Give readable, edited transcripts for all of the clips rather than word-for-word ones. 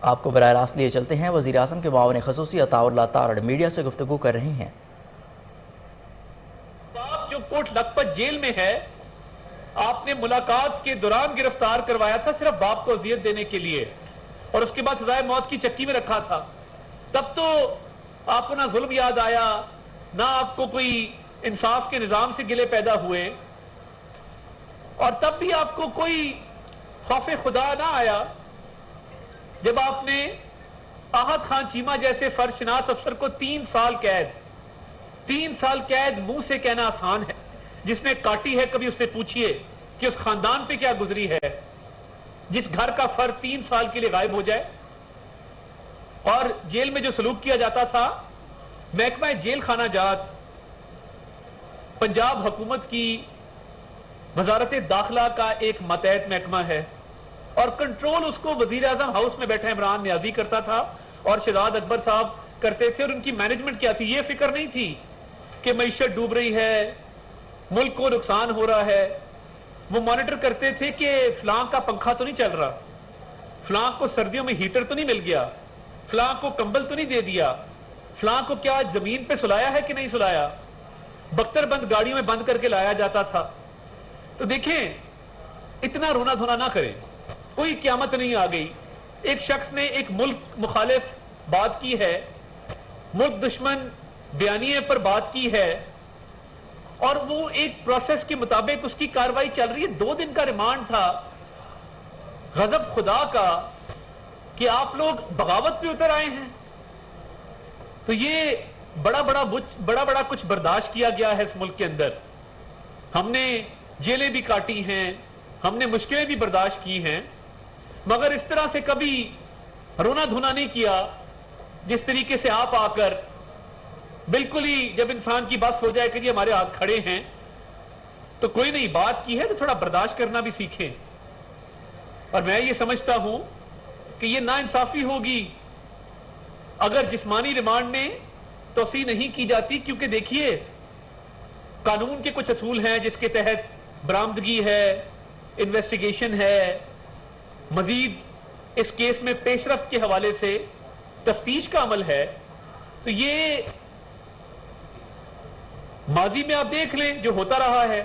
آپ کو براہ راست لیے چلتے ہیں۔ وزیر اعظم کے معاون خصوصی عطاء اللہ تارڑ میڈیا سے گفتگو کر رہے ہیں۔ آپ جو کوٹ لکھپت جیل میں ہے، آپ نے ملاقات کے دوران گرفتار کروایا تھا صرف باپ کو اذیت دینے کے لیے، اور اس کے بعد سزائے موت کی چکی میں رکھا تھا۔ تب تو آپ کو نہ ظلم یاد آیا، نہ آپ کو کوئی انصاف کے نظام سے گلے پیدا ہوئے، اور تب بھی آپ کو کوئی خوف خدا نہ آیا جب آپ نے آحد خان چیمہ جیسے فرد شناس افسر کو 3 سال قید منہ سے کہنا آسان ہے، جس نے کاٹی ہے کبھی اس سے پوچھئے کہ اس خاندان پہ کیا گزری ہے، جس گھر کا فرد 3 سال کے لیے غائب ہو جائے۔ اور جیل میں جو سلوک کیا جاتا تھا، محکمہ جیل خانہ جات پنجاب حکومت کی وزارت داخلہ کا ایک ماتحت محکمہ ہے، اور کنٹرول اس کو وزیر اعظم ہاؤس میں بیٹھا عمران نیازی کرتا تھا اور شہزاد اکبر صاحب کرتے تھے۔ اور ان کی مینجمنٹ کیا تھی؟ یہ فکر نہیں تھی کہ معیشت ڈوب رہی ہے، ملک کو نقصان ہو رہا ہے۔ وہ مانیٹر کرتے تھے کہ فلاں کا پنکھا تو نہیں چل رہا، فلاں کو سردیوں میں ہیٹر تو نہیں مل گیا، فلاں کو کمبل تو نہیں دے دیا، فلاں کو کیا زمین پہ سلایا ہے کہ نہیں سلایا۔ بختر بند گاڑیوں میں بند کر کے لایا جاتا تھا۔ تو دیکھیں، اتنا رونا دھونا نہ کریں، کوئی قیامت نہیں آ گئی۔ ایک شخص نے ایک ملک مخالف بات کی ہے، ملک دشمن بیانیے پر بات کی ہے، اور وہ ایک پروسیس کے مطابق اس کی کاروائی چل رہی ہے۔ 2 دن کا ریمانڈ تھا غضب خدا کا کہ آپ لوگ بغاوت پہ اتر آئے ہیں۔ تو یہ بڑا بڑا کچھ برداشت کیا گیا ہے اس ملک کے اندر۔ ہم نے جیلیں بھی کاٹی ہیں، ہم نے مشکلیں بھی برداشت کی ہیں، مگر اس طرح سے کبھی رونا دھونا نہیں کیا جس طریقے سے آپ آ کر بالکل ہی جب انسان کی بس ہو جائے کہ جی ہمارے ہاتھ کھڑے ہیں تو کوئی نہیں، بات کی ہے تو تھوڑا برداشت کرنا بھی سیکھیں۔ اور میں یہ سمجھتا ہوں کہ یہ ناانصافی ہوگی اگر جسمانی ریمانڈ میں توسیع نہیں کی جاتی، کیونکہ دیکھیے قانون کے کچھ اصول ہیں جس کے تحت برآمدگی ہے، انویسٹیگیشن ہے، مزید اس کیس میں پیش رفت کے حوالے سے تفتیش کا عمل ہے۔ تو یہ ماضی میں آپ دیکھ لیں جو ہوتا رہا ہے،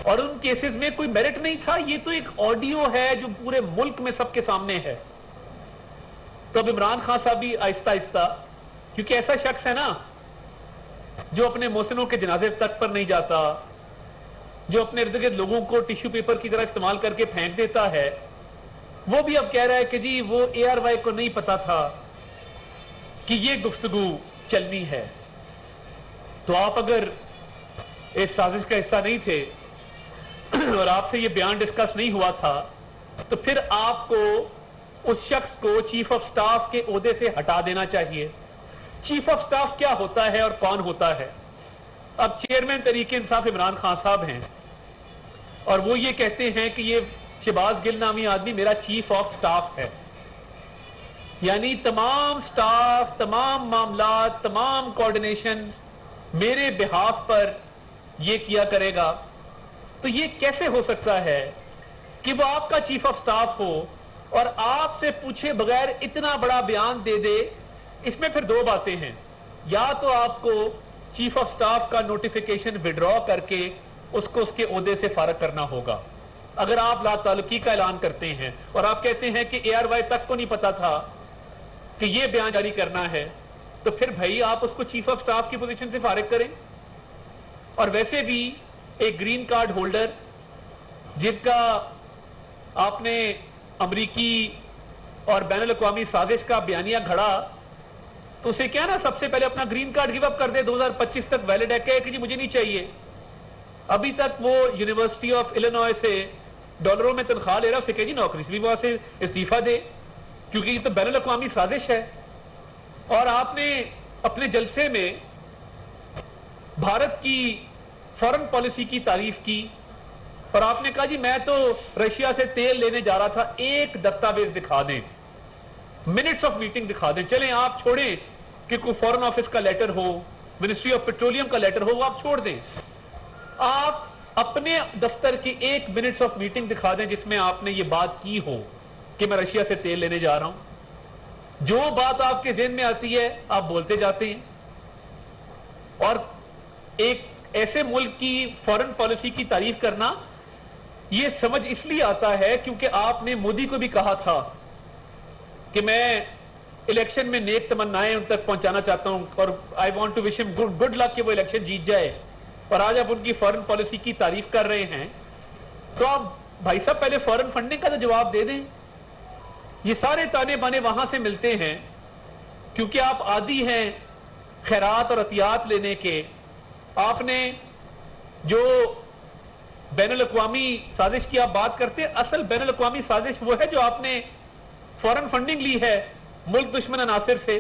اور ان کیسز میں کوئی میرٹ نہیں تھا۔ یہ تو ایک آڈیو ہے جو پورے ملک میں سب کے سامنے ہے۔ تو اب عمران خان صاحب بھی آہستہ آہستہ، کیونکہ ایسا شخص ہے نا جو اپنے محسنوں کے جنازے تک پر نہیں جاتا، جو اپنے ارد گرد لوگوں کو ٹیشو پیپر کی طرح استعمال کر کے پھینک دیتا ہے، وہ بھی اب کہہ رہا ہے کہ جی وہ ARY کو نہیں پتا تھا کہ یہ گفتگو چلنی ہے۔ تو آپ اگر اس سازش کا حصہ نہیں تھے اور آپ سے یہ بیان ڈسکس نہیں ہوا تھا، تو پھر آپ کو اس شخص کو چیف آف سٹاف کے عہدے سے ہٹا دینا چاہیے۔ چیف آف سٹاف کیا ہوتا ہے اور کون ہوتا ہے؟ اب چیئرمین تحریک انصاف عمران خان صاحب ہیں، اور وہ یہ کہتے ہیں کہ یہ شہباز گل نامی آدمی میرا چیف آف سٹاف ہے، یعنی تمام سٹاف، تمام معاملات، تمام کوارڈینیشنز میرے بہاف پر یہ کیا کرے گا۔ تو یہ کیسے ہو سکتا ہے کہ وہ آپ کا چیف آف سٹاف ہو اور آپ سے پوچھے بغیر اتنا بڑا بیان دے دے؟ اس میں پھر 2 باتیں ہیں، یا تو آپ کو چیف آف سٹاف کا نوٹیفیکیشن وڈرا کر کے اس کو اس کے عہدے سے فارغ کرنا ہوگا۔ اگر آپ لا تعلقی کا اعلان کرتے ہیں اور آپ کہتے ہیں کہ ARY تک کو نہیں پتا تھا کہ یہ بیان جاری کرنا ہے، تو پھر بھائی آپ اس کو چیف آف سٹاف کی پوزیشن سے فارغ کریں۔ اور ویسے بھی ایک گرین کارڈ ہولڈر جس کا آپ نے امریکی اور بین الاقوامی سازش کا بیانیہ گھڑا، تو اسے کیا نا سب سے پہلے اپنا گرین کارڈ گیو اپ کر دے، 2025 تک ویلڈ ہے، کہ جی مجھے نہیں چاہیے۔ ابھی تک وہ یونیورسٹی آف الینوائے سے ڈالروں میں تنخواہ لے رہا، اسے کہ جی نوکری سے بھی وہاں سے استعفیٰ دے، کیونکہ یہ تو بین الاقوامی سازش ہے۔ اور آپ نے اپنے جلسے میں بھارت کی فارن پالیسی کی تعریف کی، اور آپ نے کہا جی میں تو رشیا سے تیل لینے جا رہا تھا، ایک دستاویز دکھا دیں، منٹس آف میٹنگ دکھا دیں۔ چلیں آپ چھوڑیں کہ کوئی فورن آفس کا لیٹر ہو، منسٹری آف پیٹرولیم کا لیٹر ہو، وہ آپ چھوڑ دیں، آپ اپنے دفتر کی 1 منٹس آف میٹنگ دکھا دیں جس میں آپ نے یہ بات کی ہو کہ میں رشیا سے تیل لینے جا رہا ہوں۔ جو بات آپ کے ذہن میں آتی ہے آپ بولتے جاتے ہیں, اور ایک ایسے ملک کی فورن پالیسی کی تعریف کرنا یہ سمجھ اس لیے آتا ہے کیونکہ آپ نے مودی کو بھی کہا تھا کہ میں الیکشن میں نیک تمنائیں ان تک پہنچانا چاہتا ہوں اور آئی وانٹ ٹو وش ہم گڈ لک کہ وہ الیکشن جیت جائے, اور آج آپ ان کی فورن پالیسی کی تعریف کر رہے ہیں. تو آپ بھائی صاحب پہلے فورن فنڈنگ کا تو جواب دے دیں. یہ سارے تانے بانے وہاں سے ملتے ہیں کیونکہ آپ عادی ہیں خیرات اور عطیات لینے کے. آپ نے جو بین الاقوامی سازش کی آپ بات کرتے ہیں, اصل بین الاقوامی سازش وہ ہے جو آپ نے فورن فنڈنگ لی ہے ملک دشمن عناصر سے,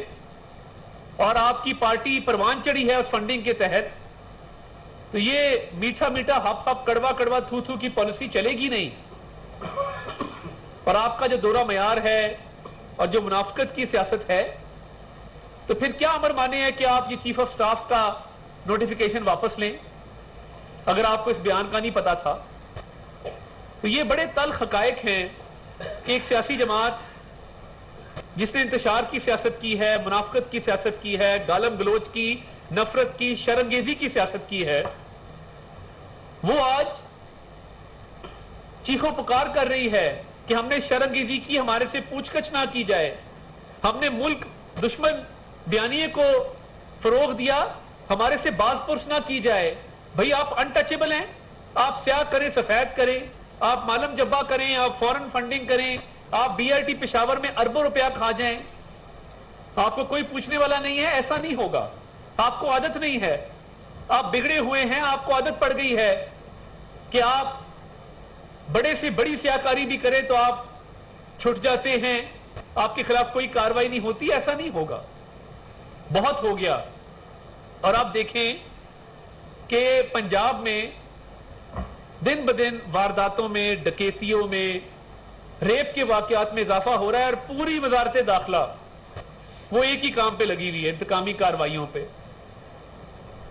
اور آپ کی پارٹی پروان چڑھی ہے اس فنڈنگ کے تحت. تو یہ میٹھا میٹھا ہپ ہپ کڑوا کڑوا تھو تھو کی پالیسی چلے گی نہیں. اور آپ کا جو دورہ معیار ہے اور جو منافقت کی سیاست ہے, تو پھر کیا امر مانے ہے کہ آپ یہ چیف آف سٹاف کا نوٹیفیکیشن واپس لیں اگر آپ کو اس بیان کا نہیں پتا تھا. تو یہ بڑے تلخ حقائق ہیں کہ ایک سیاسی جماعت جس نے انتشار کی سیاست کی ہے, منافقت کی سیاست کی ہے, گالم گلوچ کی, نفرت کی, شرانگیزی کی سیاست کی ہے, وہ آج چیخو پکار کر رہی ہے کہ ہم نے شرانگیزی کی, ہمارے سے پوچھ گچھ نہ کی جائے, ہم نے ملک دشمن بیانیے کو فروغ دیا, ہمارے سے باز پرس نہ کی جائے. بھئی آپ انٹچیبل ہیں, آپ سیاہ کریں سفید کریں, آپ مالم جبا کریں, آپ فورن فنڈنگ کریں, آپ بی آر ٹی پشاور میں اربوں روپیہ کھا جائیں, آپ کو کوئی پوچھنے والا نہیں ہے. ایسا نہیں ہوگا. آپ کو عادت نہیں ہے, آپ بگڑے ہوئے ہیں, آپ کو عادت پڑ گئی ہے کہ آپ بڑے سے بڑی سیاہکاری بھی کریں تو آپ چھٹ جاتے ہیں, آپ کے خلاف کوئی کاروائی نہیں ہوتی. ایسا نہیں ہوگا, بہت ہو گیا. اور آپ دیکھیں کہ پنجاب میں دن بدن وارداتوں میں, ڈکیتیوں میں, ریپ کے واقعات میں اضافہ ہو رہا ہے, اور پوری وزارت داخلہ وہ ایک ہی کام پہ لگی ہوئی ہے, انتقامی کارروائیوں پہ,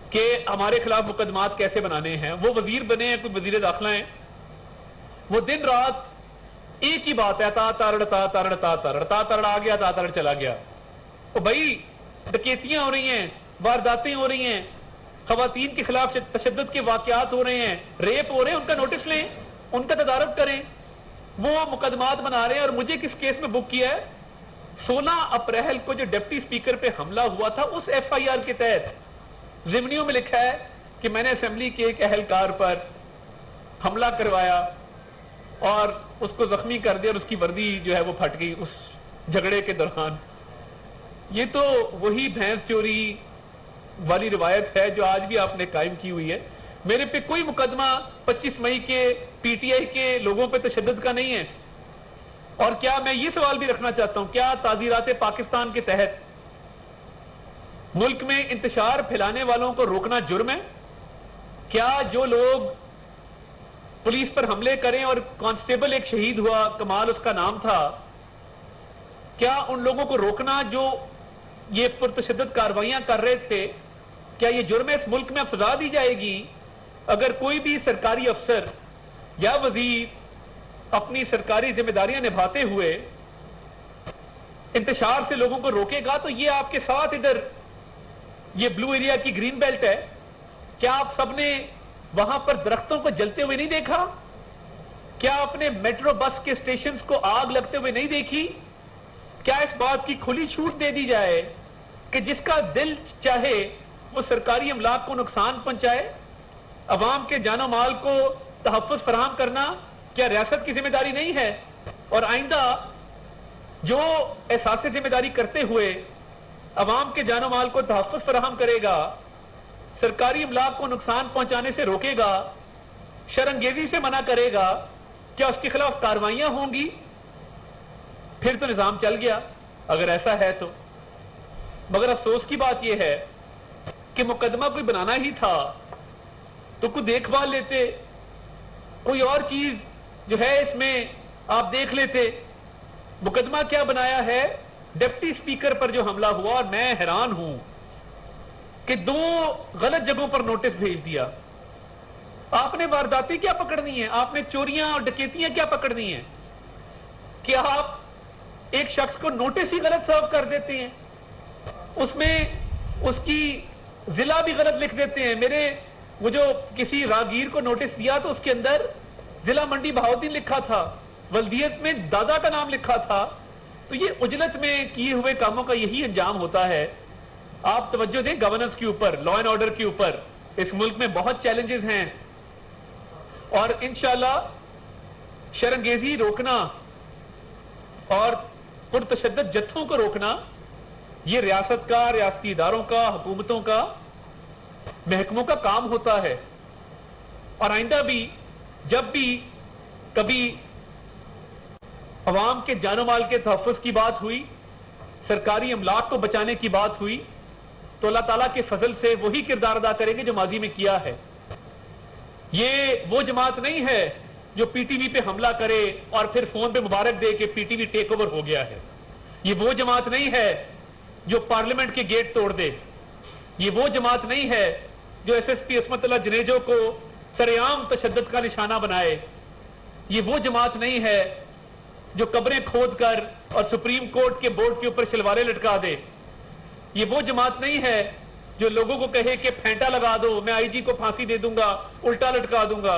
کہ ہمارے خلاف مقدمات کیسے بنانے ہیں. وہ وزیر بنے ہیں, کوئی وزیر داخلہ ہیں, وہ دن رات ایک ہی بات ہے, تا تارڑ تا تارڑ تا تارڑ تا تارڑ آ گیا, تا تارڑ چلا گیا. تو بھائی ڈکیتیاں ہو رہی ہیں, وارداتیں ہو رہی ہیں, خواتین کے خلاف تشدد کے واقعات ہو رہے ہیں, ریپ ہو رہے ہیں, ان کا نوٹس لیں, ان کا تدارک کریں. وہ مقدمات بنا رہے ہیں. اور مجھے کس کیس میں بک کیا ہے, 16 اپریل کو جو ڈپٹی سپیکر پہ حملہ ہوا تھا اس ایف آئی آر کے تحت ضمنیوں میں لکھا ہے کہ میں نے اسمبلی کے ایک اہلکار پر حملہ کروایا اور اس کو زخمی کر دیا, اور اس کی وردی جو ہے وہ پھٹ گئی اس جھگڑے کے دوران. یہ تو وہی بھینس چوری والی روایت ہے جو آج بھی آپ نے قائم کی ہوئی ہے. میرے پہ کوئی مقدمہ 25 مئی کے پی ٹی آئی کے لوگوں پہ تشدد کا نہیں ہے. اور کیا میں یہ سوال بھی رکھنا چاہتا ہوں, کیا تعزیرات پاکستان کے تحت ملک میں انتشار پھیلانے والوں کو روکنا جرم ہے؟ کیا جو لوگ پولیس پر حملے کریں, اور کانسٹیبل ایک شہید ہوا, کمال اس کا نام تھا, کیا ان لوگوں کو روکنا جو یہ پرتشدد کاروائیاں کر رہے تھے, کیا یہ جرم ہے؟ اس ملک میں اب سزا دی جائے گی اگر کوئی بھی سرکاری افسر یا وزیر اپنی سرکاری ذمہ داریاں نبھاتے ہوئے انتشار سے لوگوں کو روکے گا. تو یہ آپ کے ساتھ ادھر یہ بلو ایریا کی گرین بیلٹ ہے, کیا آپ سب نے وہاں پر درختوں کو جلتے ہوئے نہیں دیکھا؟ کیا آپ نے میٹرو بس کے اسٹیشنز کو آگ لگتے ہوئے نہیں دیکھی؟ کیا اس بات کی کھلی چھوٹ دے دی جائے کہ جس کا دل چاہے وہ سرکاری املاک کو نقصان پہنچائے؟ عوام کے جان و مال کو تحفظ فراہم کرنا کیا ریاست کی ذمہ داری نہیں ہے؟ اور آئندہ جو احساس ذمہ داری کرتے ہوئے عوام کے جان و مال کو تحفظ فراہم کرے گا, سرکاری املاک کو نقصان پہنچانے سے روکے گا, شرانگیزی سے منع کرے گا, کیا اس کے خلاف کاروائیاں ہوں گی؟ پھر تو نظام چل گیا اگر ایسا ہے تو. مگر افسوس کی بات یہ ہے کہ مقدمہ کوئی بنانا ہی تھا تو کوئی دیکھ بھال لیتے, کوئی اور چیز جو ہے اس میں آپ دیکھ لیتے. مقدمہ کیا بنایا ہے؟ ڈپٹی سپیکر پر جو حملہ ہوا, اور میں حیران ہوں کہ 2 غلط جگہوں پر نوٹس بھیج دیا. آپ نے وارداتیں کیا پکڑنی ہیں, آپ نے چوریاں اور ڈکیتیاں کیا پکڑنی ہیں؟ کہ آپ ایک شخص کو نوٹس ہی غلط سرو کر دیتے ہیں, اس میں اس کی ضلع بھی غلط لکھ دیتے ہیں. وہ جو کسی راگیر کو نوٹس دیا تو اس کے اندر ضلع منڈی بہاؤدین لکھا تھا, ولدیت میں دادا کا نام لکھا تھا. تو یہ عجلت میں کیے ہوئے کاموں کا یہی انجام ہوتا ہے. آپ توجہ دیں گورننس کے اوپر, لا اینڈ آرڈر کے اوپر. اس ملک میں بہت چیلنجز ہیں اور انشاءاللہ شرنگیزی روکنا اور پرتشدد جتھوں کو روکنا یہ ریاست کا, ریاستی اداروں کا, حکومتوں کا, محکموں کا کام ہوتا ہے. اور آئندہ بھی جب بھی کبھی عوام کے جان و مال کے تحفظ کی بات ہوئی, سرکاری املاک کو بچانے کی بات ہوئی, تو اللہ تعالیٰ کے فضل سے وہی کردار ادا کریں گے جو ماضی میں کیا ہے. یہ وہ جماعت نہیں ہے جو پی ٹی وی پہ حملہ کرے اور پھر فون پہ مبارک دے کہ P T V take over ہو گیا ہے. یہ وہ جماعت نہیں ہے جو پارلیمنٹ کے گیٹ توڑ دے. یہ وہ جماعت نہیں ہے جو ایس ایس پی عصمت اللہ جنیجو کو سرعام تشدد کا نشانہ بنائے. یہ وہ جماعت نہیں ہے جو قبریں کھود کر اور سپریم کورٹ کے بورڈ کے اوپر شلواریں لٹکا دے. یہ وہ جماعت نہیں ہے جو لوگوں کو کہے کہ پھینٹا لگا دو, میں آئی جی کو پھانسی دے دوں گا, الٹا لٹکا دوں گا.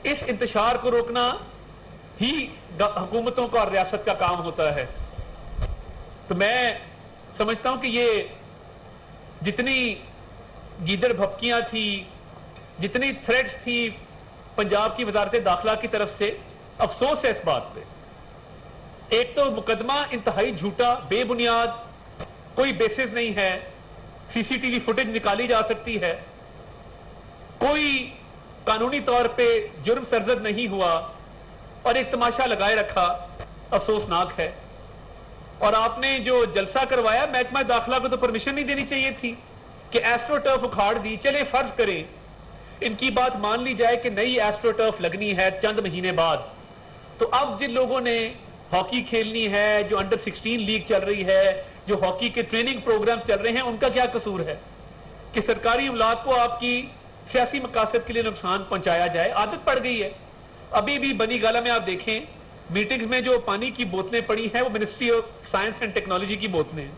اس انتشار کو روکنا ہی حکومتوں کا اور ریاست کا کام ہوتا ہے. تو میں سمجھتا ہوں کہ یہ جتنی گیدڑ بھپکیاں تھی, جتنی تھریٹس تھی پنجاب کی وزارت داخلہ کی طرف سے, افسوس ہے اس بات پہ. ایک تو مقدمہ انتہائی جھوٹا, بے بنیاد, کوئی بیسس نہیں ہے. سی سی ٹی وی فوٹیج نکالی جا سکتی ہے, کوئی قانونی طور پہ جرم سرزد نہیں ہوا, اور ایک تماشا لگائے رکھا. افسوسناک ہے. اور آپ نے جو جلسہ کروایا, محکمہ داخلہ کو تو پرمیشن نہیں دینی چاہیے تھی کہ ایسٹرو ٹرف اکھاڑ دی. چلے فرض کریں ان کی بات مان لی جائے کہ نئی ایسٹرو ٹرف لگنی ہے چند مہینے بعد, تو اب جن لوگوں نے ہاکی کھیلنی ہے, جو انڈر 16 لیگ چل رہی ہے, جو ہاکی کے ٹریننگ پروگرامز چل رہے ہیں, ان کا کیا قصور ہے کہ سرکاری املاک کو آپ کی سیاسی مقاصد کے لیے نقصان پہنچایا جائے؟ عادت پڑ گئی ہے. ابھی بھی بنی گالہ میں آپ دیکھیں میٹنگز میں جو پانی کی بوتلیں پڑی ہیں وہ ministry of science and technology کی بوتلیں ہیں.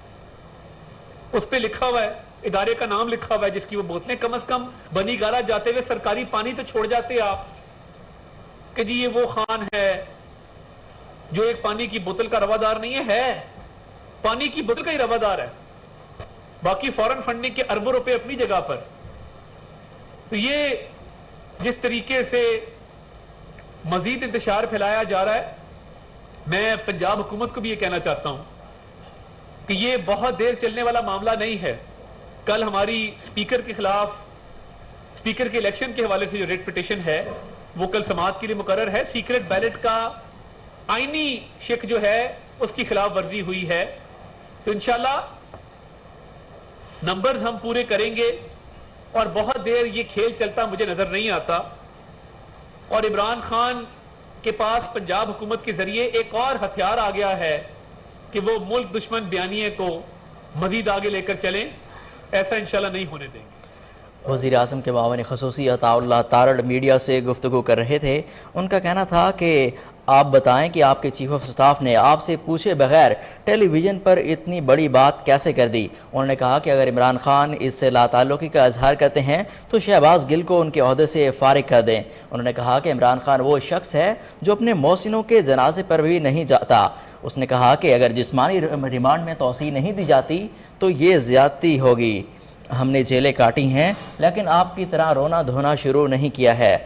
اس پہ لکھا ہوا ہے, ادارے کا نام لکھا ہوا ہے جس کی وہ بوتلیں. کم از کم بنی گالہ جاتے ہوئے سرکاری پانی تو چھوڑ جاتے آپ کہ جی یہ وہ خان ہے جو ایک پانی کی بوتل کا روادار نہیں ہے, پانی کی بوتل کا ہی روادار ہے, باقی فورن فنڈنگ کے اربوں روپے اپنی جگہ پر. تو یہ جس طریقے سے مزید انتشار پھیلایا جا رہا ہے, میں پنجاب حکومت کو بھی یہ کہنا چاہتا ہوں کہ یہ بہت دیر چلنے والا معاملہ نہیں ہے. کل ہماری اسپیکر کے خلاف, اسپیکر کے الیکشن کے حوالے سے جو ریٹ پٹیشن ہے وہ کل سماعت کے لیے مقرر ہے. سیکرٹ بیلٹ کا آئینی شک جو ہے اس کی خلاف ورزی ہوئی ہے. تو انشاءاللہ نمبرز ہم پورے کریں گے اور بہت دیر یہ کھیل چلتا مجھے نظر نہیں آتا. اور عمران خان کے پاس پنجاب حکومت کے ذریعے ایک اور ہتھیار آ گیا ہے کہ وہ ملک دشمن بیانیے کو مزید آگے لے کر چلیں. ایسا انشاءاللہ نہیں ہونے دیں گے. وزیر اعظم کے معاون خصوصی عطاء اللہ تارڑ میڈیا سے گفتگو کر رہے تھے. ان کا کہنا تھا کہ آپ بتائیں کہ آپ کے چیف آف سٹاف نے آپ سے پوچھے بغیر ٹیلی ویژن پر اتنی بڑی بات کیسے کر دی. انہوں نے کہا کہ اگر عمران خان اس سے لا تعلقی کا اظہار کرتے ہیں تو شہباز گل کو ان کے عہدے سے فارغ کر دیں. انہوں نے کہا کہ عمران خان وہ شخص ہے جو اپنے محسنوں کے جنازے پر بھی نہیں جاتا. اس نے کہا کہ اگر جسمانی ریمانڈ میں توسیع نہیں دی جاتی تو یہ زیادتی ہوگی. ہم نے جیلیں کاٹی ہیں لیکن آپ کی طرح رونا دھونا شروع نہیں کیا ہے.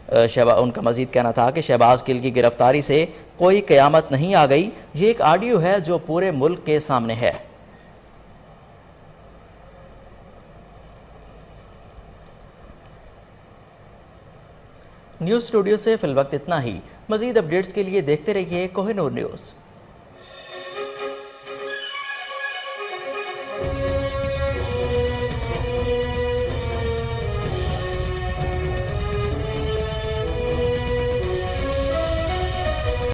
ان کا مزید کہنا تھا کہ شہباز گل کی گرفتاری سے کوئی قیامت نہیں آ گئی. یہ ایک آڈیو ہے جو پورے ملک کے سامنے ہے. نیوز اسٹوڈیو سے فی الوقت اتنا ہی. مزید اپڈیٹس کے لیے دیکھتے رہیے کوہ نور نیوز.